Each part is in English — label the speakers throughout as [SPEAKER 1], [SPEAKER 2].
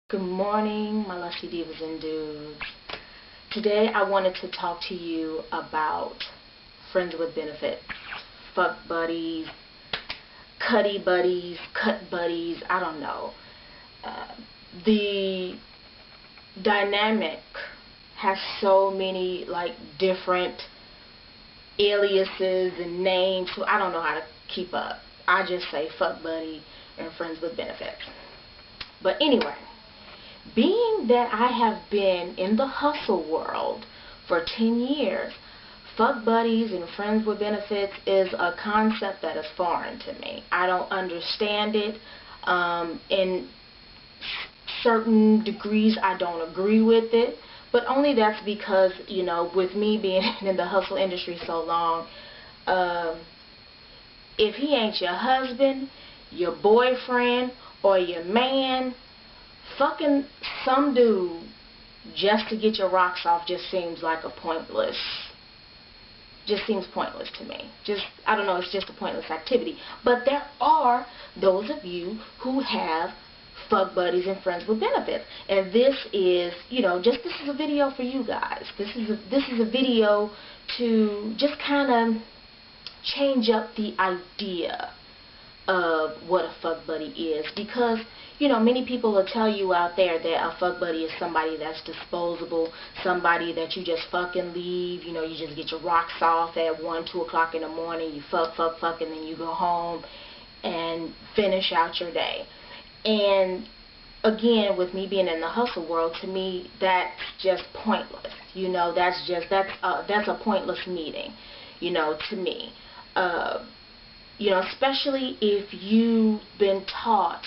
[SPEAKER 1] Good morning, my lusty divas and dudes. Today I wanted to talk to you about friends with benefits, fuck buddies, cutty buddies, cut buddies, I don't know. The dynamic has so many different aliases and names, so I don't know how to keep up. I just say fuck buddy and friends with benefits. But anyway, being that I have been in the hustle world for 10 years, fuck buddies and friends with benefits is a concept that is foreign to me. I don't understand it. In certain degrees, I don't agree with it. But only that's because, with me being in the hustle industry so long, if he ain't your husband, your boyfriend, or your man, fucking some dude just to get your rocks off just seems like seems pointless to me. I don't know, it's just a pointless activity. But there are those of you who have fuck buddies and friends with benefits. And this is, this is a video for you guys. This is a video to just kind of change up the idea of what a fuck buddy is, because many people will tell you out there that a fuck buddy is somebody that's disposable, somebody that you just fucking leave, you just get your rocks off at 1, 2 o'clock in the morning, you fuck, and then you go home and finish out your day. And again, with me being in the hustle world, to me that's just pointless. That's a pointless meeting, to me. Especially if you've been taught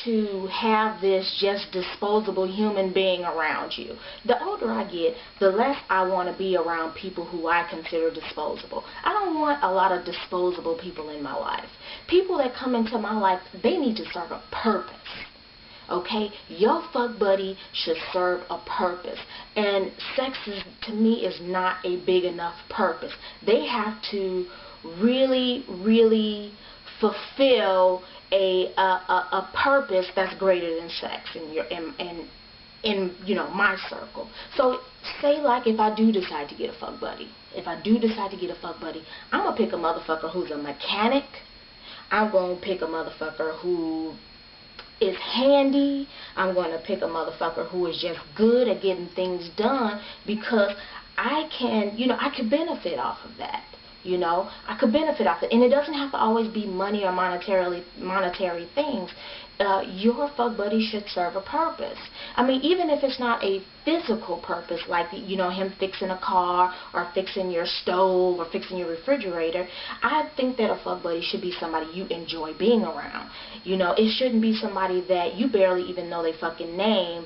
[SPEAKER 1] to have this just disposable human being around you. The older I get, the less I want to be around people who I consider disposable. I don't want a lot of disposable people in my life. People that come into my life, they need to serve a purpose. Okay? Your fuck buddy should serve a purpose. And sex to me is not a big enough purpose. They have to really fulfill a purpose that's greater than sex in my circle. So say if I do decide to get a fuck buddy, I'm gonna pick a motherfucker who's a mechanic. I'm gonna pick a motherfucker who is handy. I'm gonna pick a motherfucker who is just good at getting things done, because I could benefit off of that. I could benefit off it. And it doesn't have to always be money or monetary things. Your fuck buddy should serve a purpose. I mean, even if it's not a physical purpose, like, him fixing a car or fixing your stove or fixing your refrigerator, I think that a fuck buddy should be somebody you enjoy being around. It shouldn't be somebody that you barely even know their fucking name,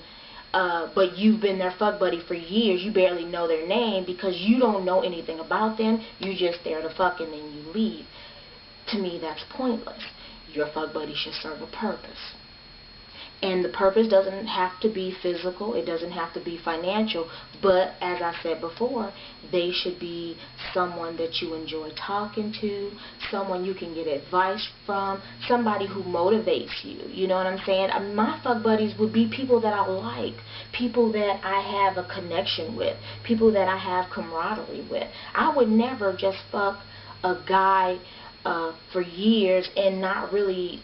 [SPEAKER 1] but you've been their fuck buddy for years. You barely know their name because you don't know anything about them. You just there to fuck and then you leave. To me, that's pointless. Your fuck buddy should serve a purpose. And the purpose doesn't have to be physical. It doesn't have to be financial. But as I said before, they should be someone that you enjoy talking to, someone you can get advice from, somebody who motivates you. You know what I'm saying? My fuck buddies would be people that I like, people that I have a connection with, people that I have camaraderie with. I would never just fuck a guy for years and not really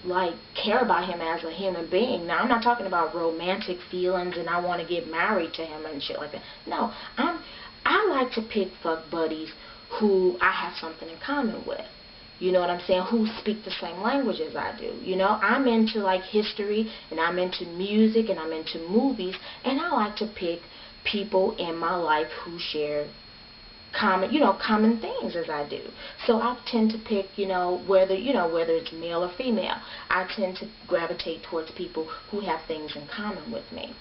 [SPEAKER 1] care about him as a human being. Now, I'm not talking about romantic feelings and I want to get married to him and shit like that. No, I like to pick fuck buddies who I have something in common with. You know what I'm saying? Who speak the same language as I do. I'm into history, and I'm into music, and I'm into movies, and I like to pick people in my life who share common things as I do. So I tend to pick, whether it's male or female, I tend to gravitate towards people who have things in common with me.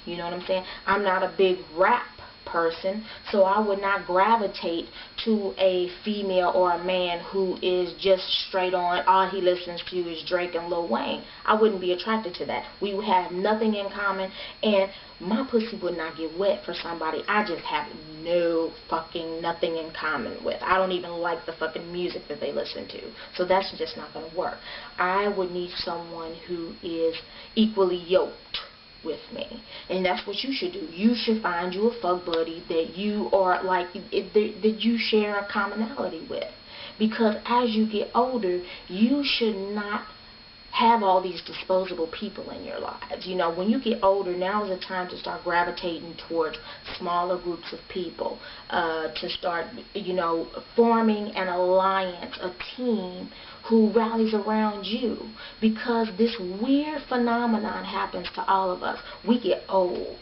[SPEAKER 1] You know what I'm saying? I'm not a big rap person, so I would not gravitate to a female or a man who is just straight on, all he listens to is Drake and Lil Wayne. I wouldn't be attracted to that. We would have nothing in common, and my pussy would not get wet for somebody I just have nothing in common with. I don't even like the fucking music that they listen to. So that's just not going to work. I would need someone who is equally yoked with me. And that's what you should do. You should find you a fuck buddy that you are like, that you share a commonality with. Because as you get older, you should not have all these disposable people in your lives. You know, when you get older, now is the time to start gravitating towards smaller groups of people, to start, you know, forming an alliance, a team who rallies around you, because this weird phenomenon happens to all of us. We get old.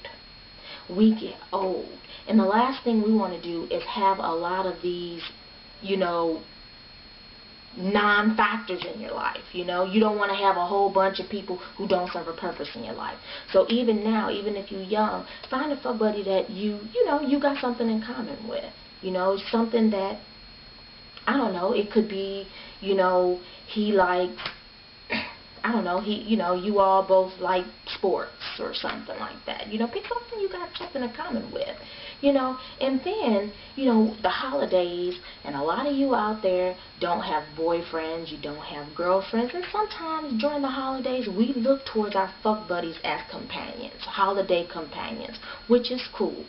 [SPEAKER 1] We get old. And the last thing we want to do is have a lot of these, you know, non-factors in your life. You know, you don't want to have a whole bunch of people who don't serve a purpose in your life. So even now, even if you're young, find a fuck buddy that you know, you got something in common with. You know, something that, I don't know, it could be, you know, he likes, I don't know, you know, you all both like sports or something like that. You know, pick something you got something in common with. You know, and then, you know, the holidays, and a lot of you out there don't have boyfriends, you don't have girlfriends, and sometimes during the holidays we look towards our fuck buddies as companions, holiday companions, which is cool.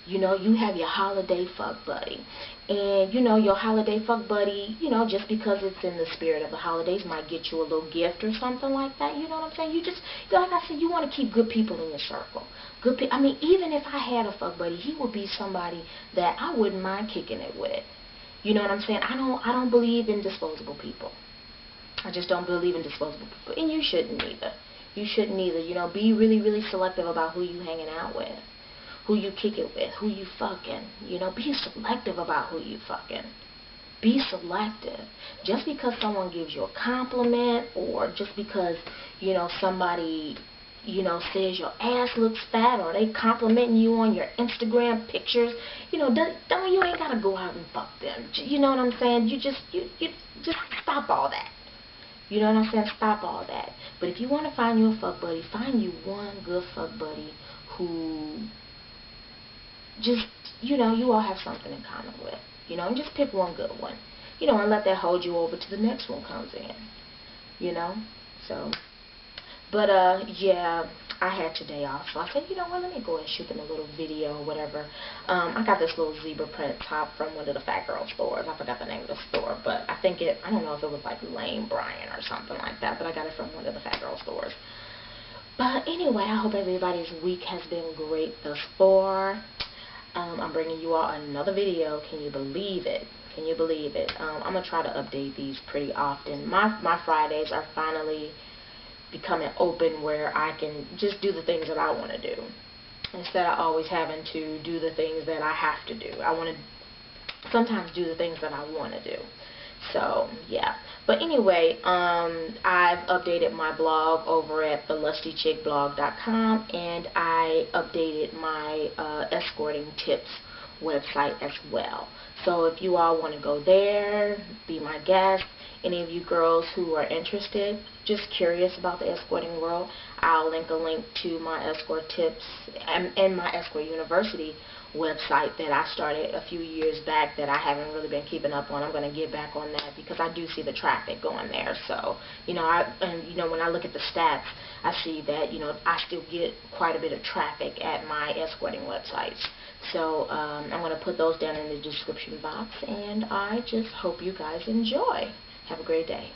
[SPEAKER 1] You know, you have your holiday fuck buddy. And, you know, your holiday fuck buddy, you know, just because it's in the spirit of the holidays, might get you a little gift or something like that. You know what I'm saying? You just, like I said, you want to keep good people in your circle. Good people. I mean, even if I had a fuck buddy, he would be somebody that I wouldn't mind kicking it with. You know what I'm saying? I don't believe in disposable people. I just don't believe in disposable people. And you shouldn't either. You shouldn't either. You know, be really, really selective about who you hanging out with, who you kick it with, who you fucking. You know, be selective about who you fucking. Be selective. Just because someone gives you a compliment, or just because, you know, somebody, you know, says your ass looks fat, or they complimenting you on your Instagram pictures, you know, don't, you ain't gotta go out and fuck them. You know what I'm saying? You just stop all that. You know what I'm saying? Stop all that. But if you want to find you a fuck buddy, find you one good fuck buddy who just, you know, you all have something in common with. You know, and just pick one good one. You know, and let that hold you over to the next one comes in. You know? So, but, yeah, I had today off. So I said, you know what, let me go and shoot them a little video or whatever. I got this little zebra print top from one of the Fat Girl stores. I forgot the name of the store, but I think I don't know if it was like Lane Bryant or something like that, but I got it from one of the Fat Girl stores. But anyway, I hope everybody's week has been great thus far. I'm bringing you all another video. Can you believe it? Can you believe it? I'm going to try to update these pretty often. My Fridays are finally becoming open where I can just do the things that I want to do, instead of always having to do the things that I have to do. I want to sometimes do the things that I want to do. So, yeah. But anyway, I've updated my blog over at thelustychickblog.com, and I updated my escorting tips website as well. So if you all want to go there, be my guest, any of you girls who are interested, just curious about the escorting world, I'll link a link to my escort tips and my escort university website that I started a few years back that I haven't really been keeping up on. I'm going to get back on that because I do see the traffic going there. So, you know, when I look at the stats, I see that, you know, I still get quite a bit of traffic at my escorting websites. So, I'm going to put those down in the description box, and I just hope you guys enjoy. Have a great day.